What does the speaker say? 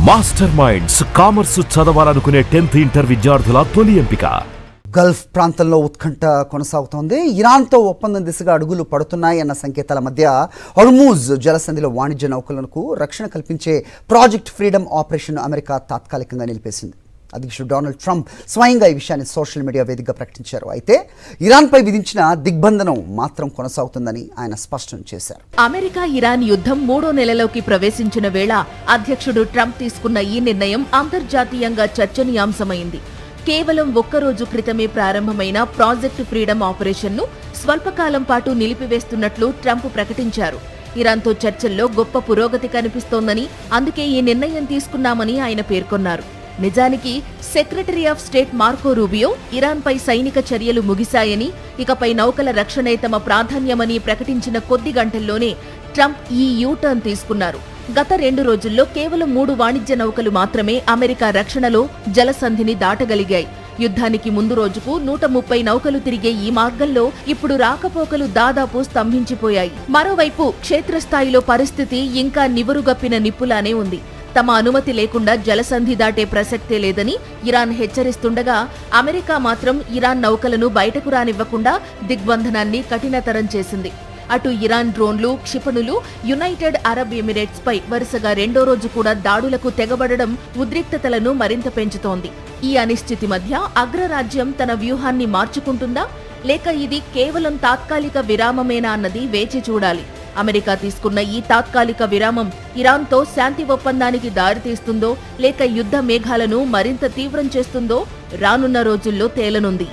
Master minds commerce చదవాలనుకునే 10th inter విద్యార్థుల తొలి ఎంపిక. గల్ఫ్ ప్రాంతంలో ఉత్కంఠ కొనసాగుతోంది. ఇరాన్తో ఒప్పందం దిశగా అడుగులు పడుతున్నాయి అన్న సంకేతాల మధ్య హోర్ముజ్ జలసంధిలో వాణిజ్య నౌకలకు రక్షణ కల్పించే ప్రాజెక్ట్ ఫ్రీడమ్ ఆపరేషన్ అమెరికా తాత్కాలికంగా నిలిపేసింది. అధ్యక్షుడు డొనాల్డ్ ట్రంప్ స్వయంగా ఈ విషయాన్ని సోషల్ మీడియా వేదికగా ప్రకటించారు. అయితే ఇరాన్పై విధించిన దిగ్బంధనం మాత్రం కొనసాగుతుందని ఆయన స్పష్టం చేశారు. అమెరికా ఇరాన్ యుద్ధం 3వ నెలలోకి ప్రవేశించిన వేళ అధ్యక్షుడు ట్రంప్ తీసుకున్న ఈ నిర్ణయం అంతర్జాతీయంగా చర్చనీయాంశమైంది. కేవలం ఒక్కరోజు క్రితమే ప్రారంభమైన ప్రాజెక్ట్ ఫ్రీడమ్ ఆపరేషన్ను స్వల్పకాలం పాటు నిలిపివేస్తున్నట్లు ట్రంప్ ప్రకటించారు. ఇరాన్తో చర్చల్లో గొప్ప పురోగతి కనిపిస్తోందని, అందుకే ఈ నిర్ణయం తీసుకున్నామని ఆయన పేర్కొన్నారు. నిజానికి secretary of state Marco Rubio ఇరాన్పై సైనిక చర్యలు ముగిశాయని, ఇకపై నౌకల రక్షణే తమ ప్రాధాన్యమని ప్రకటించిన కొద్ది గంటల్లోనే ట్రంప్ ఈ యూటర్న్ తీసుకున్నారు. గత 2 రోజుల్లో కేవలం 3 వాణిజ్య నౌకలు మాత్రమే అమెరికా రక్షణలో జలసంధిని దాటగలిగాయి. యుద్ధానికి ముందు రోజుకు 130 నౌకలు తిరిగే ఈ మార్గంలో ఇప్పుడు రాకపోకలు దాదాపు స్తంభించిపోయాయి. మరోవైపు క్షేత్రస్థాయిలో పరిస్థితి ఇంకా నివురుగప్పిన నిప్పులానే ఉంది. తమ అనుమతి లేకుండా జలసంధి దాటే ప్రసక్తే లేదని ఇరాన్ హెచ్చరిస్తుండగా, అమెరికా మాత్రం ఇరాన్ నౌకలను బయటకు రానివ్వకుండా దిగ్బంధనాన్ని కఠినతరం చేసింది. అటు ఇరాన్ డ్రోన్లు, క్షిపణులు యునైటెడ్ అరబ్ ఎమిరేట్స్ పై వరుసగా 2వ రోజు కూడా దాడులకు తెగబడడం ఉద్రిక్తతలను మరింత పెంచుతోంది. ఈ అనిశ్చితి మధ్య అగ్రరాజ్యం తన వ్యూహాన్ని మార్చుకుంటుందా, లేక ఇది కేవలం తాత్కాలిక విరామమేనా అన్నది వేచి చూడాలి. అమెరికా తీసుకున్న ఈ తాత్కాలిక విరామం ఇరాన్తో శాంతి ఒప్పందానికి దారితీస్తుందో, లేక యుద్ధ మేఘాలను మరింత తీవ్రం చేస్తుందో రానున్న రోజుల్లో తేలనుంది.